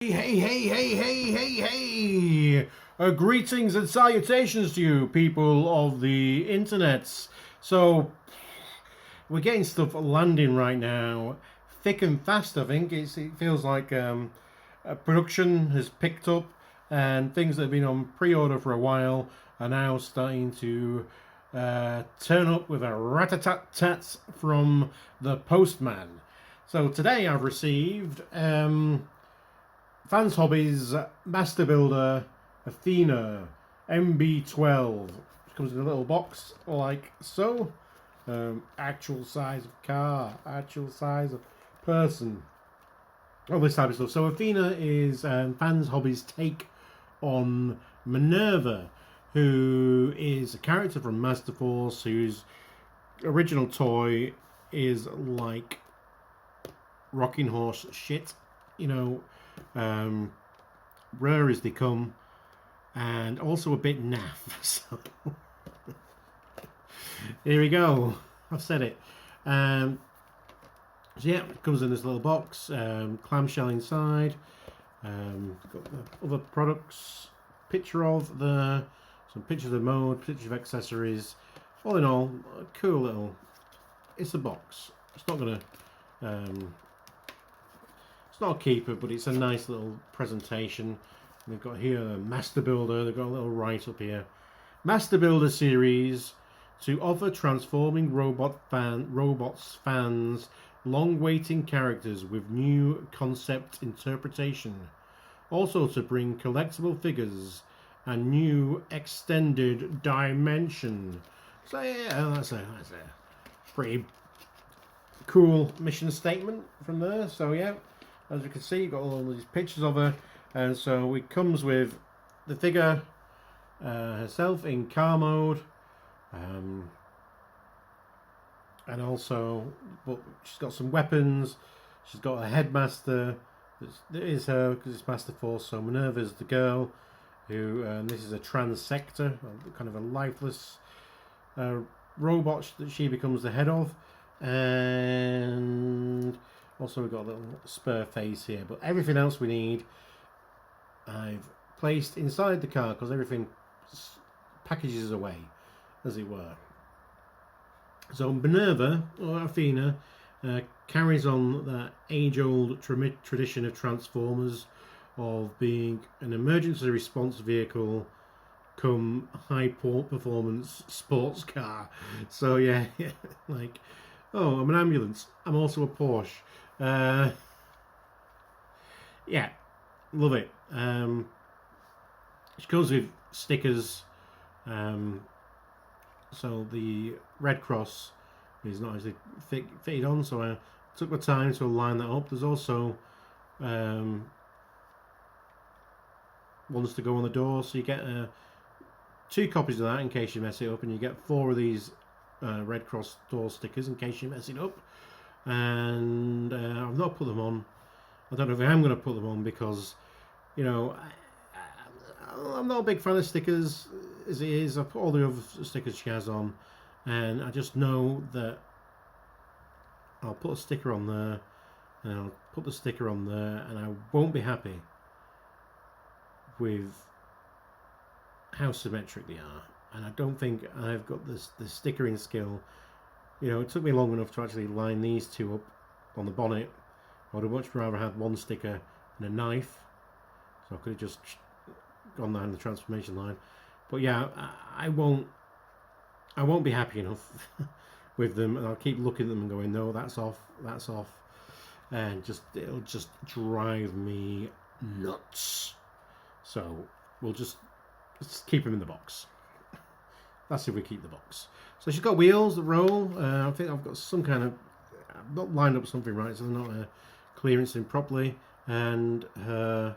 Hey. Greetings and salutations to you, people of the internets. So, we're getting stuff landing right now, thick and fast, I think. It feels like production has picked up, and things that have been on pre-order for a while are now starting to turn up with a rat-a-tat-tat from the postman. So today I've received Fans Hobbies Master Builder Athena MB-12. It comes in a little box like so. Actual size of car, actual size of person, all this type of stuff. So Athena is Fans Hobbies' take on Minerva, who is a character from Masterforce, whose original toy is like rocking horse shit, you know. Rare as they come, and also a bit naff. So here we go. I've said it. So yeah, it comes in this little box. Clamshell inside. Got the other products. Picture of some pictures of the mode, pictures of accessories. All in all, a cool little. It's a box. It's not gonna. It's not a keeper, but it's a nice little presentation. They've got here a Master Builder. They've got a little write-up here. Master Builder series to offer transforming robots fans long-waiting characters with new concept interpretation. Also to bring collectible figures and new extended dimension. So yeah, that's a pretty cool mission statement from there. So yeah. As you can see, you've got all these pictures of her, and so it comes with the figure herself in car mode, and also, but she's got some weapons. She's got a headmaster. That is her because it's Masterforce. So Minerva's the girl who. This is a transector, kind of a lifeless robot that she becomes the head of, and. Also, we've got a little spare face here, but everything else we need I've placed inside the car because everything packages away, as it were. So Minerva, or Athena, carries on that age-old tradition of Transformers of being an emergency response vehicle come high-performance sports car. So yeah, like, oh, I'm an ambulance. I'm also a Porsche. Yeah, love it. It goes with stickers. So the Red Cross is not actually fitted on, so I took my time to line that up. There's also ones to go on the door, so you get 2 copies of that in case you mess it up, and you get 4 of these Red Cross door stickers in case you mess it up. And I've not put them on. I don't know if I am going to put them on because, you know, I'm not a big fan of stickers as it is. I put all the other stickers she has on, and I just know that I'll put a sticker on there, and I'll put the sticker on there, and I won't be happy with how symmetric they are. And I don't think I've got the stickering skill. You know, it took me long enough to actually line these 2 up on the bonnet. I would have much rather had 1 sticker and a knife, so I could have just gone down the transformation line. But yeah, I won't be happy enough with them, and I'll keep looking at them and going, no, that's off, and it'll just drive me nuts. So let's keep them in the box. That's if we keep the box. So she's got wheels that roll. I think I've got some kind of. I've not lined up something right, so they're not clearancing properly. And her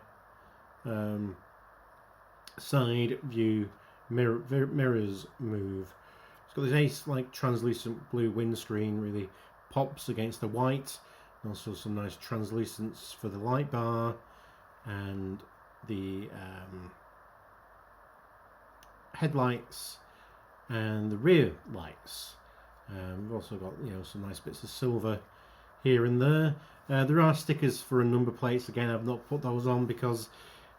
side view mirrors move. It's got this nice, like, translucent blue windscreen, really pops against the white. Also some nice translucence for the light bar and the headlights and the rear lights. We've also got, you know, some nice bits of silver here and there. There are stickers for a number plates. Again, I've not put those on because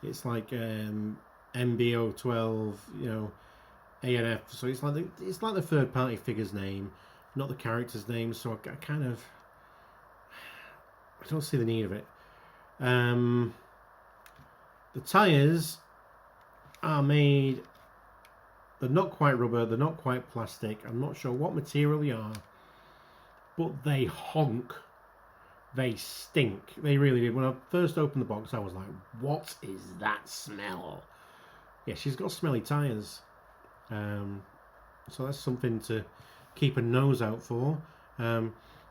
it's like MB-12, you know, ANF. So it's like the third party figure's name, not the character's name. So I kind of, I don't see the need of it. The tyres are made, they're not quite rubber, they're not quite plastic. I'm not sure what material they are, but they honk. They stink. They really did. When I first opened the box, I was like, what is that smell? Yeah, she's got smelly tyres. So that's something to keep a nose out for.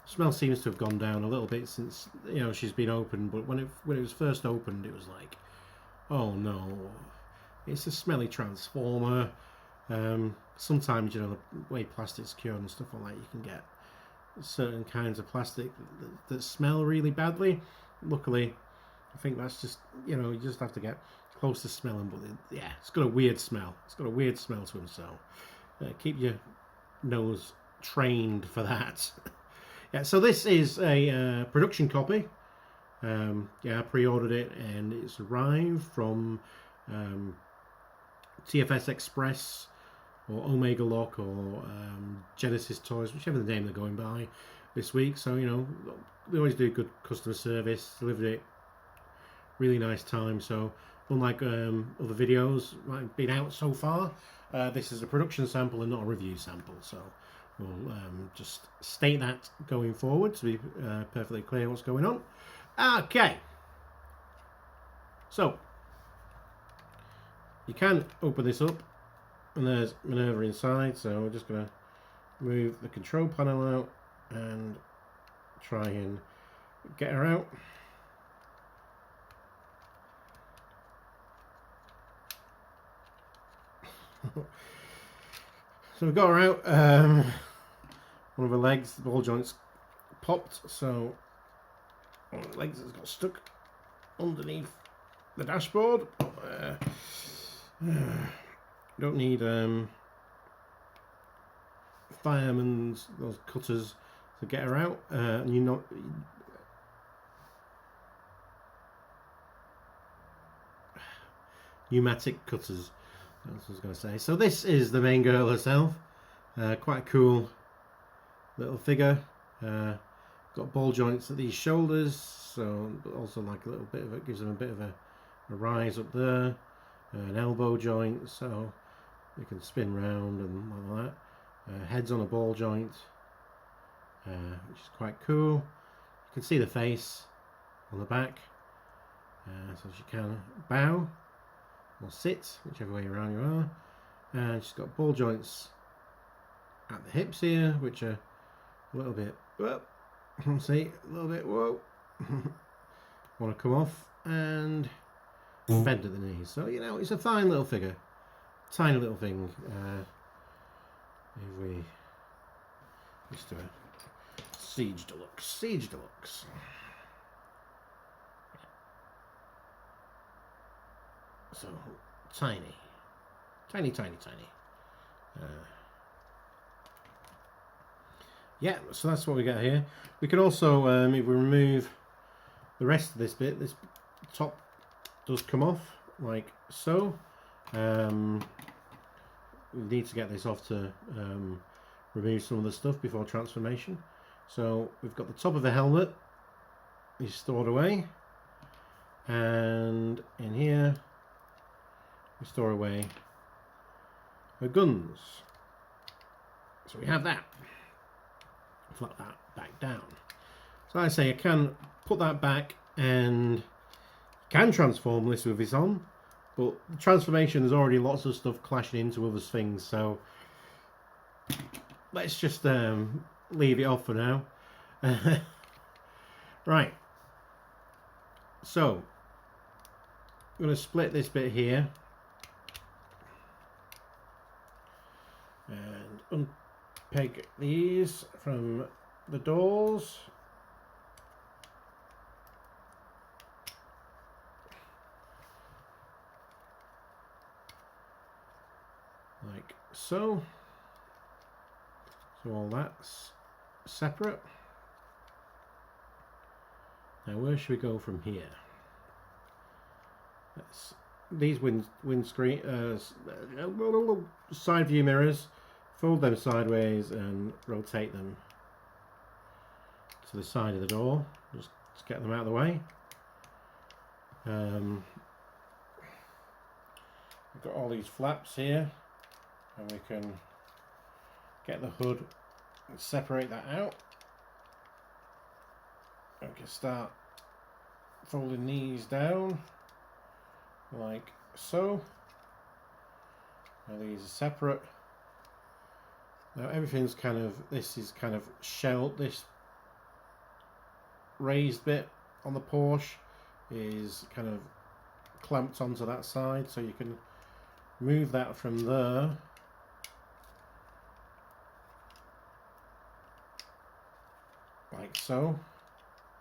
Smell seems to have gone down a little bit since, you know, she's been opened, but when it was first opened, it was like, oh no, it's a smelly transformer. Sometimes, you know, the way plastic's cured and stuff like that, you can get certain kinds of plastic that smell really badly. Luckily, I think that's just, you know, you just have to get close to smelling, but yeah, it's got a weird smell. It's got a weird smell to it, so keep your nose trained for that. Yeah, so this is a production copy. Yeah, I pre-ordered it and it's arrived from TFS Express or Omega Lock or Genesis Toys, whichever the name they're going by this week. So, you know, they always do good customer service, delivered it really nice time. So unlike other videos that have been out so far, this is a production sample and not a review sample. So we'll just state that going forward to be perfectly clear what's going on. Okay, so you can open this up and there's Minerva inside, so we're just going to move the control panel out and try and get her out. So we've got her out. One of her legs, the ball joints popped, so one of the legs has got stuck underneath the dashboard. Don't need firemen's, those cutters to get her out. And you know, pneumatic cutters. That's what I was going to say. So this is the main girl herself. Quite a cool little figure. Got ball joints at these shoulders, so also like a little bit of it gives them a bit of a rise up there. An elbow joint, so you can spin round and like that. Head's on a ball joint, which is quite cool. You can see the face on the back, so she can bow or sit, whichever way around you are. And she's got ball joints at the hips here, which are a little bit, whoa, see, a little bit, whoa, want to come off, and bend at the knees. So, you know, it's a fine little figure, tiny little thing. If we just do a Siege Deluxe, Siege Deluxe. So tiny, tiny, tiny, tiny. Yeah, so that's what we got here. We can also, if we remove the rest of this bit, this top does come off like so. We need to get this off to remove some of the stuff before transformation. So we've got the top of the helmet is stored away, and in here we store away the guns. So we have that. Flap that back down. So I say I can put that back and can transform this with this on, but the transformation, there's already lots of stuff clashing into other things, so let's just leave it off for now. Right, so I'm going to split this bit here and unpeg these from the doors. Like so. So all that's separate. Now where should we go from here? These windscreen side view mirrors, fold them sideways and rotate them to the side of the door. Just get them out of the way. We've got all these flaps here, and we can get the hood and separate that out. And we can start folding these down like so. Now these are separate. Now everything's kind of, this is kind of shelled, this raised bit on the Porsche is kind of clamped onto that side, so you can move that from there like so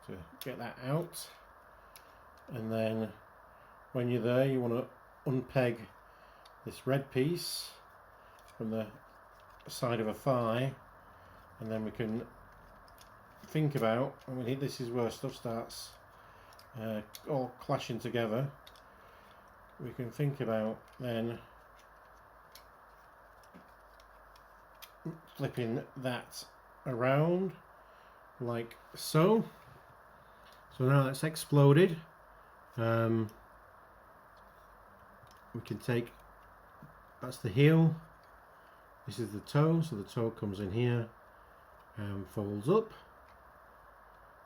to get that out. And then when you're there, you want to unpeg this red piece from the side of a thigh, and then we can think about, I mean, this is where stuff starts all clashing together. We can think about then flipping that around like so. So now that's exploded. We can take, that's the heel, this is the toe, so the toe comes in here and folds up.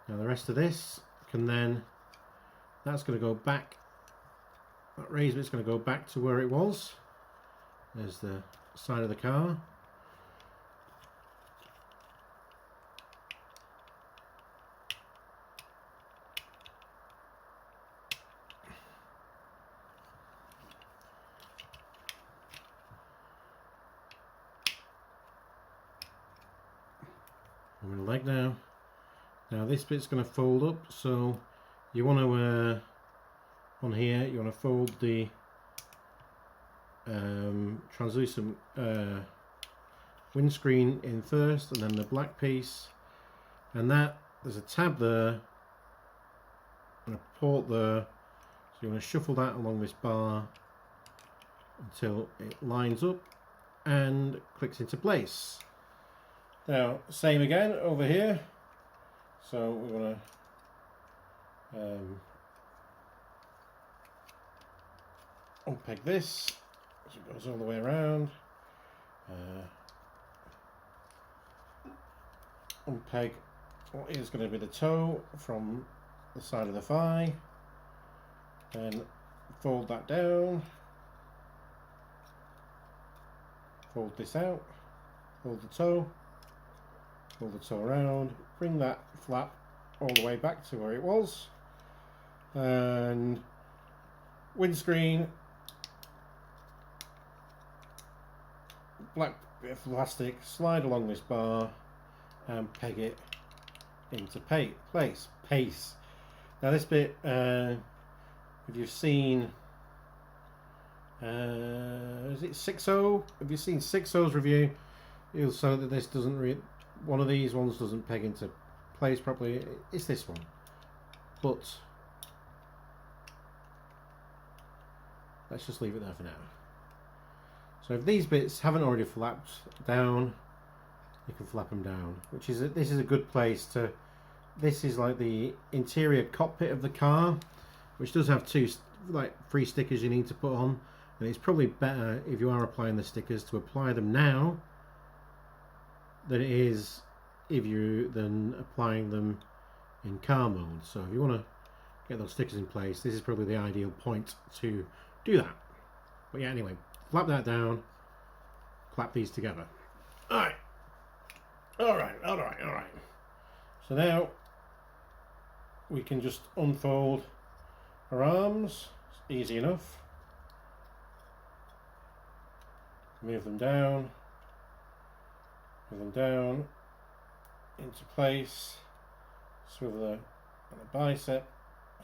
Now the rest of this can then, that's going to go back, that raised bit's going to go back to where it was. There's the side of the car. I'm going to leg now. Now this bit's going to fold up, so you want to on here you want to fold the translucent windscreen in first, and then the black piece, and that there's a tab there and a port there, so you want to shuffle that along this bar until it lines up and clicks into place. Now same again over here, so we want to unpeg this so it goes all the way around, unpeg what is going to be the toe from the side of the thigh, then fold that down, fold this out, fold the toe around, bring that flap all the way back to where it was, and windscreen, black bit of plastic, slide along this bar and peg it into place. Now this bit, if you've seen, is it 6.0? If you've seen 6.0's review, you'll see that this doesn't one of these ones doesn't peg into place properly. It's this one, but let's just leave it there for now. So if these bits haven't already flapped down, you can flap them down, which is this is a good place to. This is like the interior cockpit of the car, which does have two free stickers you need to put on, and it's probably better if you are applying the stickers to apply them now than it is if you then applying them in car mode. So if you want to get those stickers in place, this is probably the ideal point to do that. But yeah, anyway, flap that down, clap these together. Alright. So now we can just unfold our arms. It's easy enough. Move them down into place, swivel the bicep,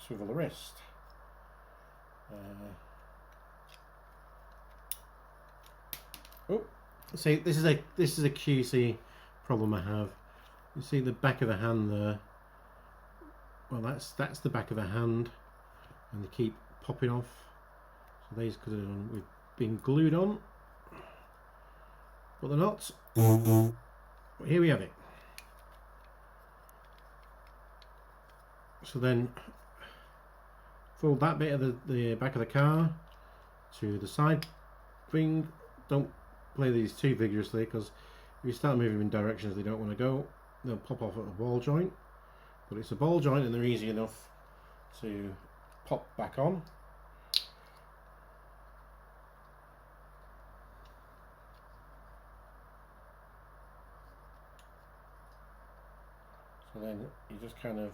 swivel the wrist. See, this is a QC problem I have. You see the back of the hand there, well, that's the back of a hand, and they keep popping off. So these could have been glued on, but they're not. But here we have it. So then fold that bit of the back of the car to the side thing. Don't play these too vigorously, because if you start moving in directions they don't want to go, they'll pop off at a ball joint. But it's a ball joint and they're easy enough to pop back on. So then you just kind of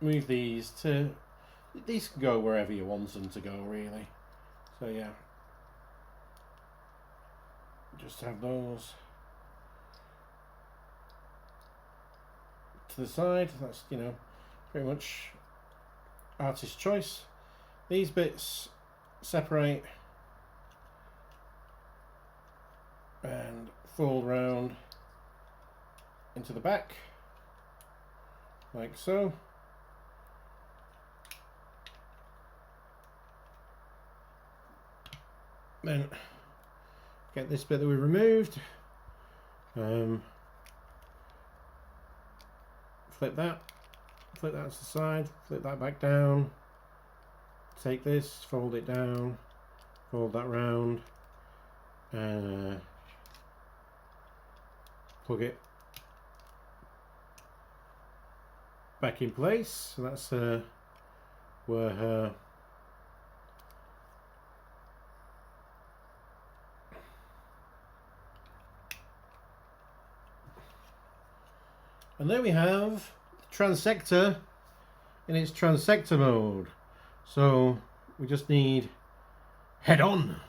move these can go wherever you want them to go, really. So yeah, just have those to the side. That's, you know, pretty much artist's choice. These bits separate and fold round into the back like so. Then get this bit that we removed, flip that to the side, flip that back down, take this, fold it down, fold that round, plug it back in place. So that's where her and there we have the transector in its transector mode. So we just need head on.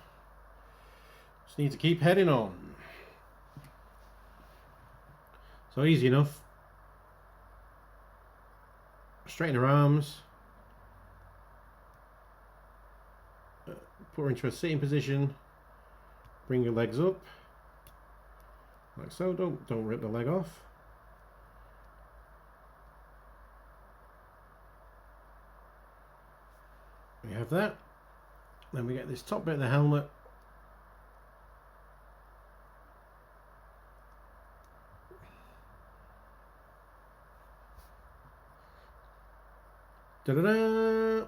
Just need to keep heading on. So easy enough. Straighten her arms. Put her into a sitting position. Bring your legs up. Like so. Don't rip the leg off. We have that. Then we get this top bit of the helmet. Da-da-da.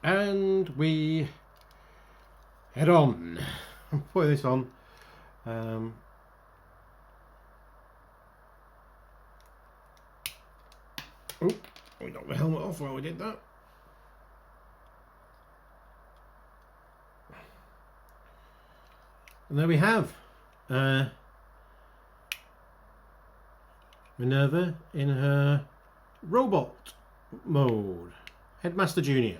And we head on. Put this on. Oh, we knocked the helmet off while we did that. And there we have Minerva in her robot mode, Headmaster Junior.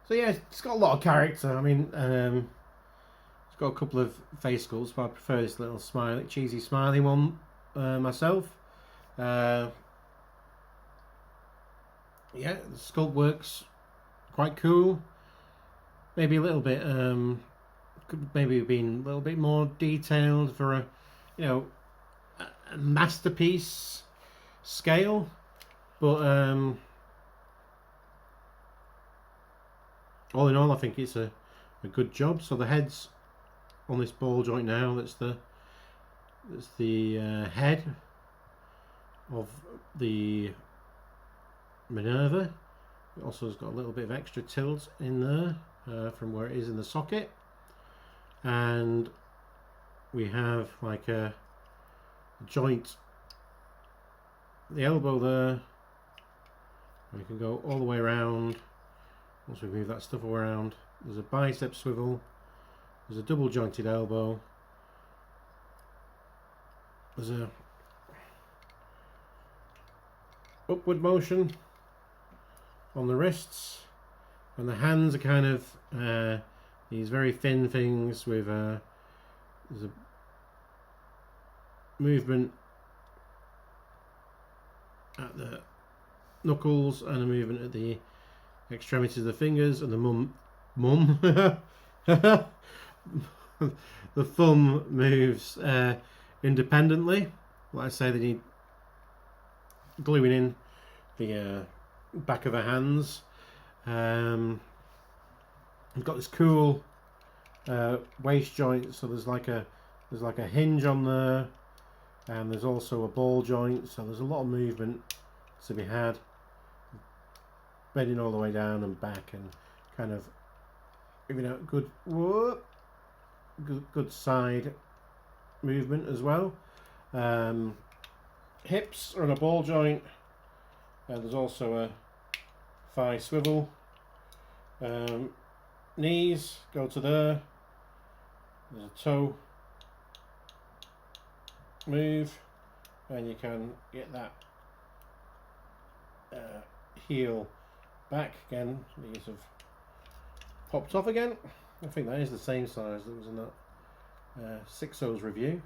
So yeah, it's got a lot of character. I mean, it's got a couple of face sculpts, but I prefer this little cheesy smiley one myself. Yeah, the sculpt works quite cool. Maybe a little bit, could maybe have been a little bit more detailed for a, you know, a masterpiece scale, but all in all, I think it's a good job. So the head's on this ball joint now. That's the head of the Minerva. It also has got a little bit of extra tilt in there from where it is in the socket, and we have like a joint, the elbow there. We can go all the way around. Once we move that stuff around, there's a bicep swivel, there's a double jointed elbow, there's a upward motion on the wrists, and the hands are kind of these very thin things with there's a movement at the knuckles and a movement at the extremities of the fingers, and the thumb moves in independently. Like I say, they need gluing in the back of the hands. We've got this cool waist joint, so there's like a hinge on there, and there's also a ball joint, so there's a lot of movement to be had, bending all the way down and back, and kind of giving out good side movement as well. Hips are on a ball joint, and there's also a thigh swivel. Knees go to there. There's a toe move, and you can get that heel back again. These have popped off again. I think that is the same size that was in that 6.0's review.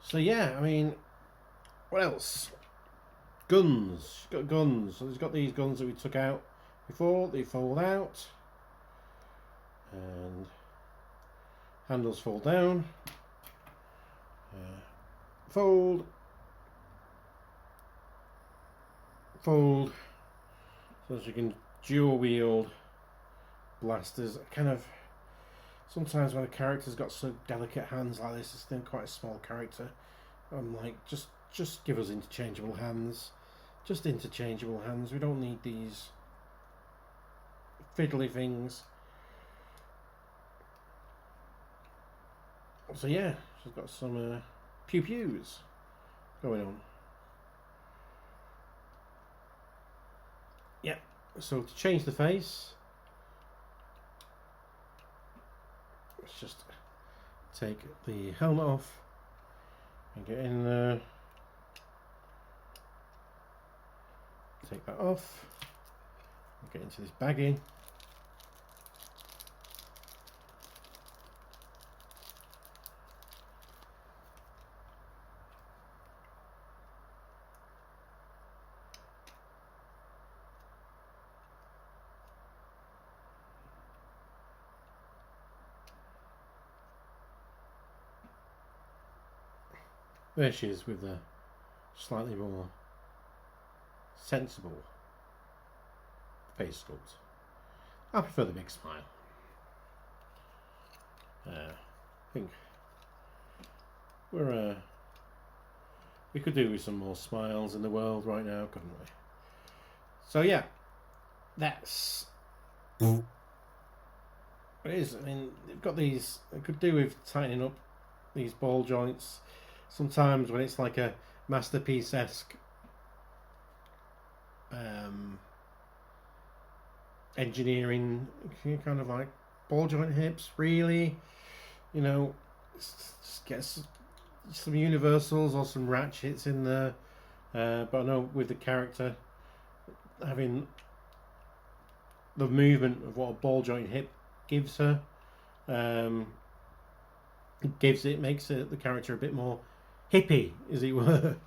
So yeah, I mean, what else? Guns. Got guns. So he's got these guns that we took out before. They fold out, and handles fall down. Fold. Fold. So as you can dual wield blasters. Kind of sometimes when a character's got so delicate hands like this, it's still quite a small character. I'm like, just give us interchangeable hands. Just interchangeable hands. We don't need these fiddly things. So yeah, she's got some pew pews going on. Yeah, so to change the face, let's just take the helmet off and get in there. Take that off. Get into this baggie. There she is with the slightly more sensible face sculpt. I prefer the big smile. I think we could do with some more smiles in the world right now, couldn't we? So yeah, that's what it is. I mean, they've got these. They could do with tightening up these ball joints. Sometimes when it's like a masterpiece-esque engineering, kind of like ball joint hips, really, you know, just get some universals or some ratchets in there. But I know with the character having the movement of what a ball joint hip gives her, makes the character a bit more hippie, as it were.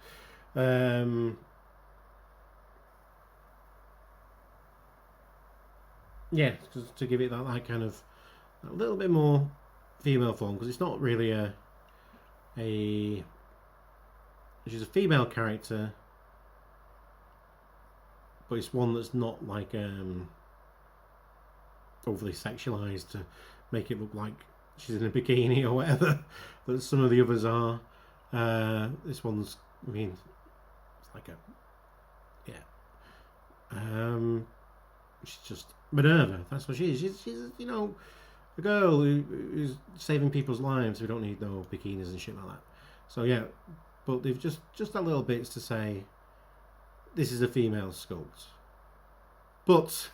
Yeah, to give it that kind of a little bit more female form, because it's not really she's a female character, but it's one that's not like overly sexualized to make it look like she's in a bikini or whatever that some of the others are. This one's, I mean, it's like she's just Minerva. That's what she is. She's you know, a girl who's saving people's lives. We don't need no bikinis and shit like that. So yeah, but they've just that little bits to say this is a female sculpt. But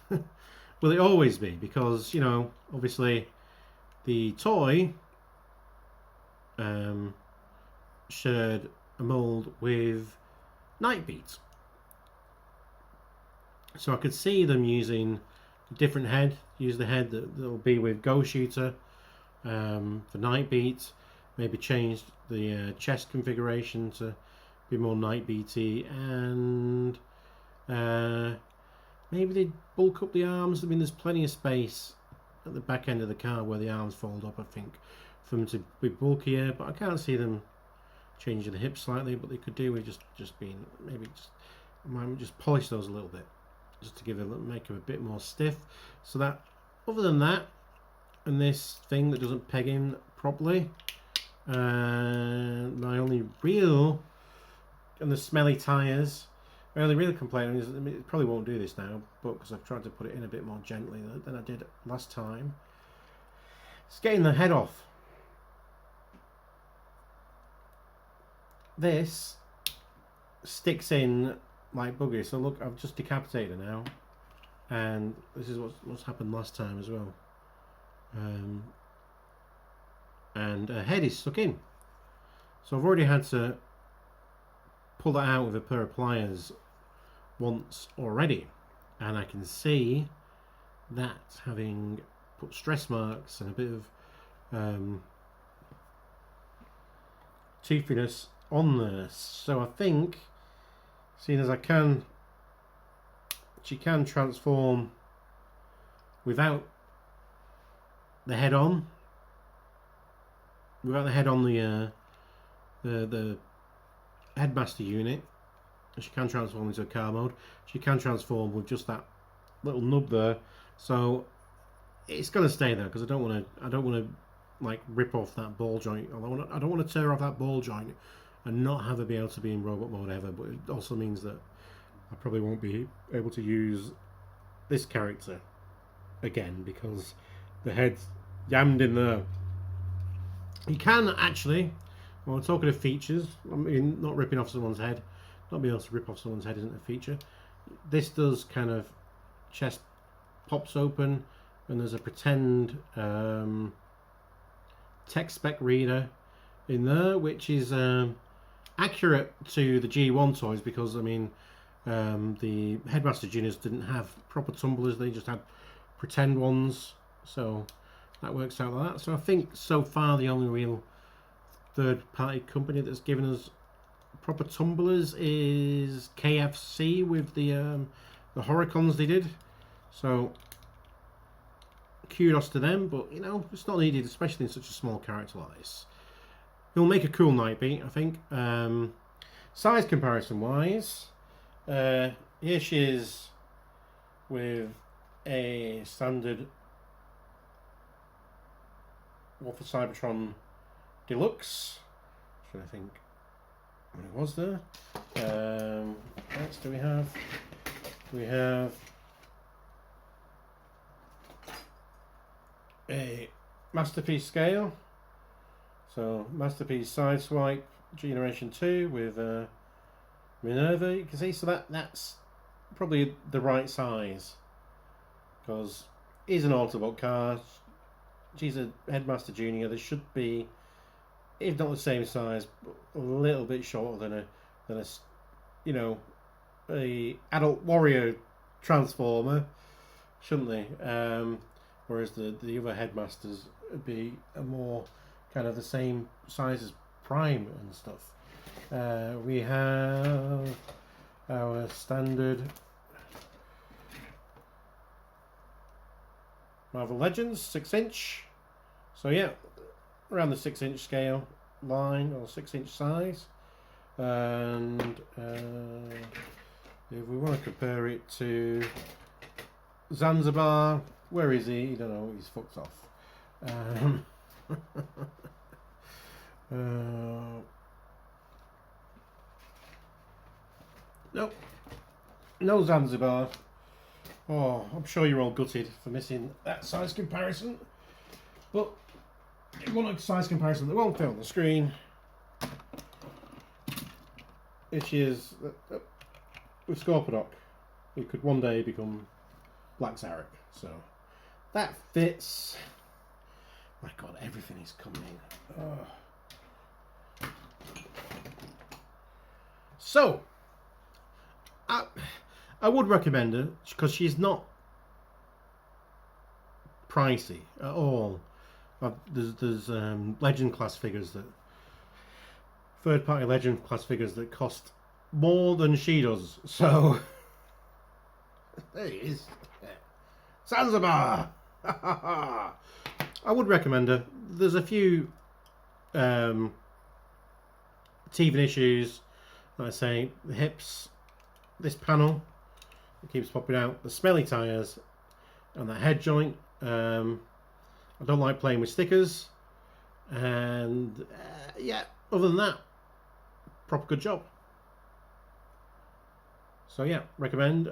will it always be? Because, you know, obviously the toy shared a mold with Nightbeat, so I could see them using a different head. Use the head that will be with Go Shooter for Nightbeat. Maybe change the chest configuration to be more Nightbeaty, and maybe they bulk up the arms. I mean, there's plenty of space at the back end of the car where the arms fold up, I think, for them to be bulkier, but I can't see them changing the hips slightly, but they could do with just being, maybe might just polish those a little bit, just to make them a bit more stiff. So that, other than that, and this thing that doesn't peg in properly, and my only real, and the smelly tyres, my only real complaint is, I mean, it probably won't do this now, but because I've tried to put it in a bit more gently than I did last time, it's getting the head off. This sticks in like buggy. So look, I've just decapitated her now, and this is what's happened last time as well. And her head is stuck in. So I've already had to pull that out with a pair of pliers once already, and I can see that having put stress marks and a bit of toothiness on there. So I think, seeing as she can transform without the head on, the headmaster unit. She can transform into a car mode. She can transform with just that little nub there. So it's going to stay there because I don't want to like rip off that ball joint. I don't want to tear off that ball joint and not have her be able to be in robot mode ever. But it also means that I probably won't be able to use this character again because the head's jammed in there. You can actually, well, we're talking of features, I mean, not ripping off someone's head. Not being able to rip off someone's head isn't a feature. This does kind of, chest pops open and there's a pretend text spec reader in there, which is accurate to the G1 toys because, I mean, the Headmaster Juniors didn't have proper tumblers, they just had pretend ones, so that works out like that. So I think so far the only real third-party company that's given us proper tumblers is KFC with the Horicons they did. So kudos to them, but you know, it's not needed, especially in such a small character like this. It'll make a cool Nightbeat, I think. Size comparison wise, here she is with a standard Waffle Cybertron Deluxe. Should I think when it was there. What else do we have? We have a Masterpiece scale. So Masterpiece Sideswipe Generation 2 with Minerva. You can see, so that's probably the right size because it is an Autobot car. She's a Headmaster Junior. There should be, if not the same size, but a little bit shorter than a you know, a adult warrior transformer, shouldn't they? Whereas the other Headmasters would be a more kind of the same size as Prime and stuff. We have our standard Marvel Legends 6-inch. So yeah, around the 6-inch scale line or 6-inch size. And if we want to compare it to Zanzibar, where is he? You don't know, he's fucked off. Nope, no Zanzibar. Oh, I'm sure you're all gutted for missing that size comparison, but if you want a size comparison that won't fit on the screen, which is with Scorpiodoc, it could one day become Black Zarek. So that fits. My God, everything is coming in. Oh. So I would recommend her because she's not pricey at all. There's Legend class figures, that third party Legend class figures that cost more than she does. So there he is, Zanzibar. I would recommend her. There's a few teething issues. Like I say, the hips, this panel, it keeps popping out. The smelly tyres and the head joint. I don't like playing with stickers. And yeah, other than that, proper good job. So yeah, recommend.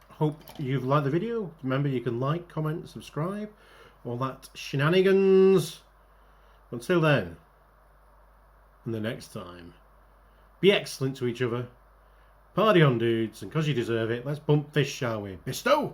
Hope you've liked the video. Remember, you can like, comment, subscribe, all that shenanigans. Until then, and the next time, be excellent to each other. Party on, dudes, and because you deserve it, let's bump this, shall we? Bisto!